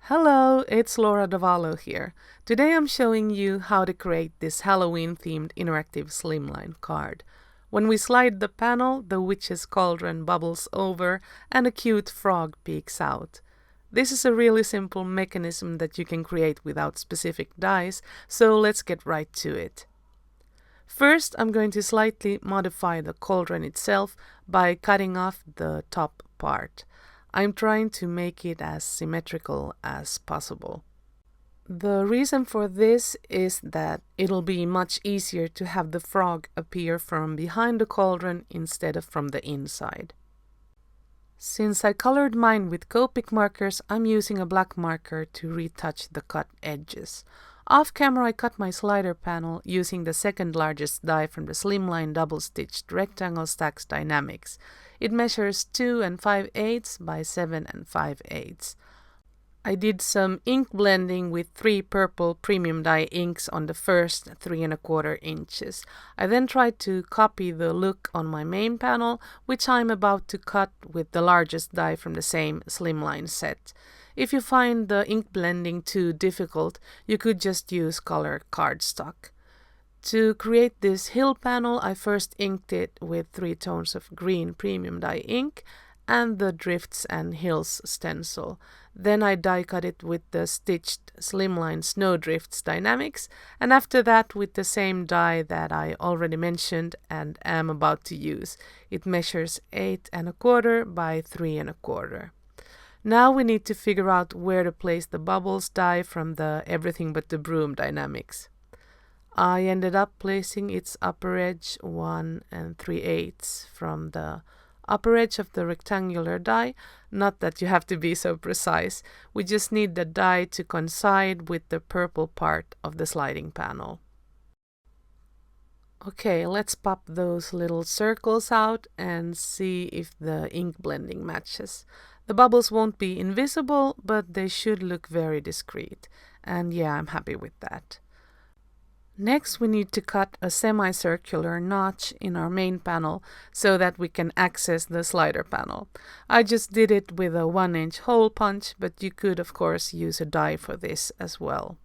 Hello, it's Laura Davallo here. Today I'm showing you how to create this Halloween-themed interactive Slimline card. When we slide the panel, the witch's cauldron bubbles over and a cute frog peeks out. This is a really simple mechanism that you can create without specific dies, so let's get right to it. First, I'm going to slightly modify the cauldron itself by cutting off the top part. I'm trying to make it as symmetrical as possible. The reason for this is that it'll be much easier to have the frog appear from behind the cauldron instead of from the inside. Since I colored mine with Copic markers, I'm using a black marker to retouch the cut edges. Off camera, I cut my slider panel using the second largest die from the Slimline double-stitched rectangle STAX Die-namics. It measures 2 5/8 by 7 5/8. I did some ink blending with 3 purple premium dye inks on the first 3 1/4 inches. I then tried to copy the look on my main panel, which I'm about to cut with the largest die from the same Slimline set. If you find the ink blending too difficult, you could just use color cardstock. To create this hill panel, I first inked it with 3 tones of green premium dye ink and the Drifts and Hills stencil. Then I die cut it with the stitched Slimline Snowdrifts Die-namics, and after that with the same die that I already mentioned and am about to use. It measures 8 1/4 by 3 1/4. Now we need to figure out where to place the bubbles die from the Everything But the Broom dynamics. I ended up placing its upper edge 1 3/8 from the upper edge of the rectangular die. Not that you have to be so precise, we just need the die to coincide with the purple part of the sliding panel. Okay, let's pop those little circles out and see if the ink blending matches. The bubbles won't be invisible, but they should look very discreet. And yeah, I'm happy with that. Next, we need to cut a semicircular notch in our main panel so that we can access the slider panel. I just did it with a 1-inch hole punch, but you could of course use a die for this as well.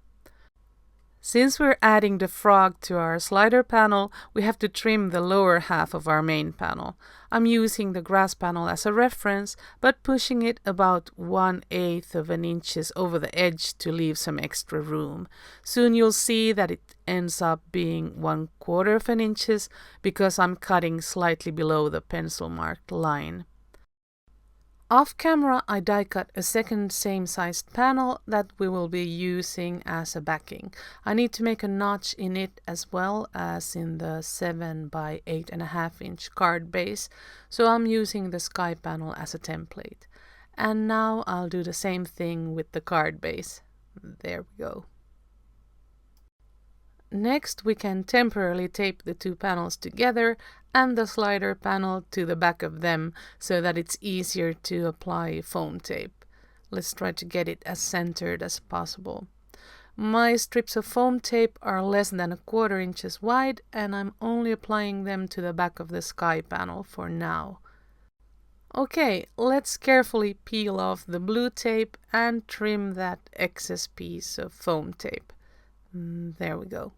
Since we're adding the frog to our slider panel, we have to trim the lower half of our main panel. I'm using the grass panel as a reference, but pushing it about 1/8 of an inch over the edge to leave some extra room. Soon you'll see that it ends up being 1/4 of an inch because I'm cutting slightly below the pencil marked line. Off camera, I die cut a second same-sized panel that we will be using as a backing. I need to make a notch in it as well as in the 7 by 8 1/2 inch card base, so I'm using the sky panel as a template. And now I'll do the same thing with the card base. There we go. Next, we can temporarily tape the 2 panels together and the slider panel to the back of them so that it's easier to apply foam tape. Let's try to get it as centered as possible. My strips of foam tape are less than 1/4 inches wide, and I'm only applying them to the back of the sky panel for now. Okay, let's carefully peel off the blue tape and trim that excess piece of foam tape. There we go.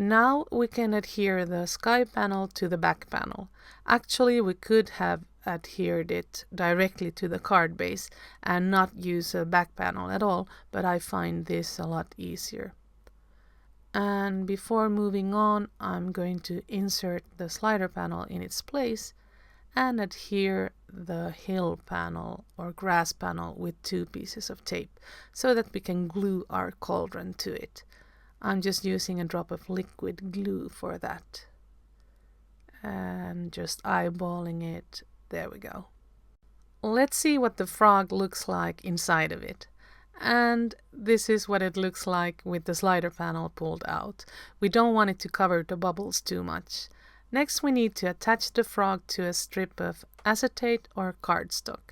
Now we can adhere the sky panel to the back panel. Actually, we could have adhered it directly to the card base and not use a back panel at all, but I find this a lot easier. And before moving on, I'm going to insert the slider panel in its place and adhere the hill panel or grass panel with 2 pieces of tape so that we can glue our cauldron to it. I'm just using a drop of liquid glue for that. And just eyeballing it. There we go. Let's see what the frog looks like inside of it. And this is what it looks like with the slider panel pulled out. We don't want it to cover the bubbles too much. Next, we need to attach the frog to a strip of acetate or cardstock.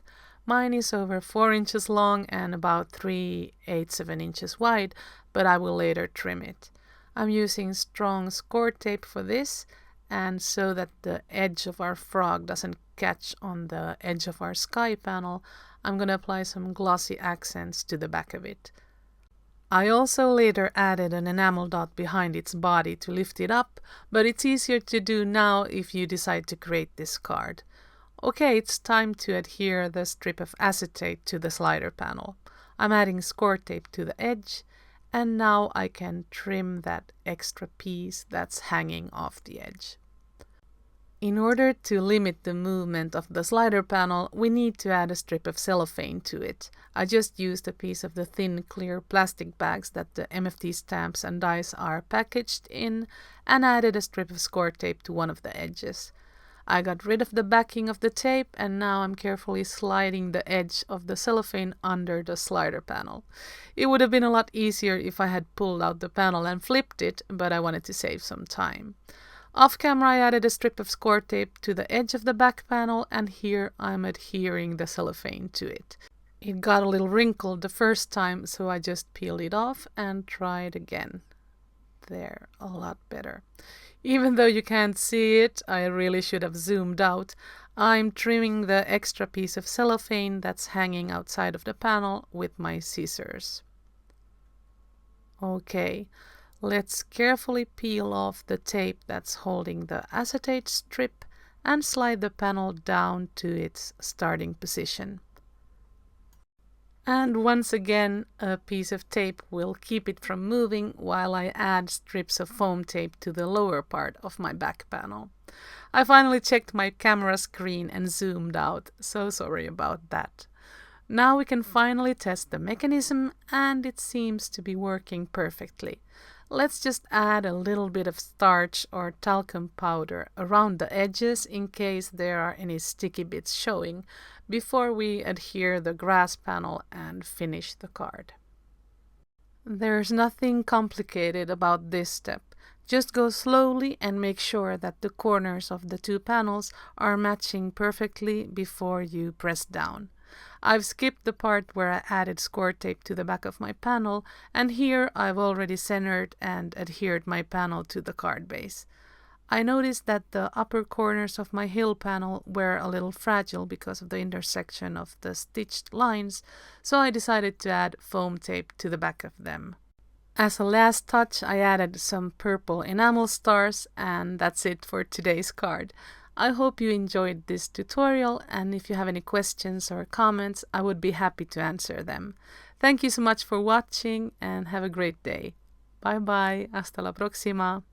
Mine is over 4 inches long and about 3/8 of an inch wide, but I will later trim it. I'm using strong score tape for this, And so that the edge of our frog doesn't catch on the edge of our sky panel, I'm going to apply some glossy accents to the back of it. I also later added an enamel dot behind its body to lift it up, but it's easier to do now if you decide to create this card. Okay, it's time to adhere the strip of acetate to the slider panel. I'm adding score tape to the edge, and now I can trim that extra piece that's hanging off the edge. In order to limit the movement of the slider panel, we need to add a strip of cellophane to it. I just used a piece of the thin, clear plastic bags that the MFT stamps and dies are packaged in, and added a strip of score tape to one of the edges. I got rid of the backing of the tape, and now I'm carefully sliding the edge of the cellophane under the slider panel. It would have been a lot easier if I had pulled out the panel and flipped it, but I wanted to save some time. Off camera, I added a strip of score tape to the edge of the back panel, and here I'm adhering the cellophane to it. It got a little wrinkled the first time, so I just peeled it off and tried again. There, a lot better. Even though you can't see it, I really should have zoomed out. I'm trimming the extra piece of cellophane that's hanging outside of the panel with my scissors. Okay, let's carefully peel off the tape that's holding the acetate strip and slide the panel down to its starting position. And once again, a piece of tape will keep it from moving while I add strips of foam tape to the lower part of my back panel. I finally checked my camera screen and zoomed out, so sorry about that. Now we can finally test the mechanism, and it seems to be working perfectly. Let's just add a little bit of starch or talcum powder around the edges in case there are any sticky bits showing, before we adhere the grass panel and finish the card. There's nothing complicated about this step. Just go slowly and make sure that the corners of the two panels are matching perfectly before you press down. I've skipped the part where I added score tape to the back of my panel, and here I've already centered and adhered my panel to the card base. I noticed that the upper corners of my hill panel were a little fragile because of the intersection of the stitched lines, so I decided to add foam tape to the back of them. As a last touch, I added some purple enamel stars, and that's it for today's card. I hope you enjoyed this tutorial, and if you have any questions or comments, I would be happy to answer them. Thank you so much for watching, and have a great day. Bye bye, hasta la próxima.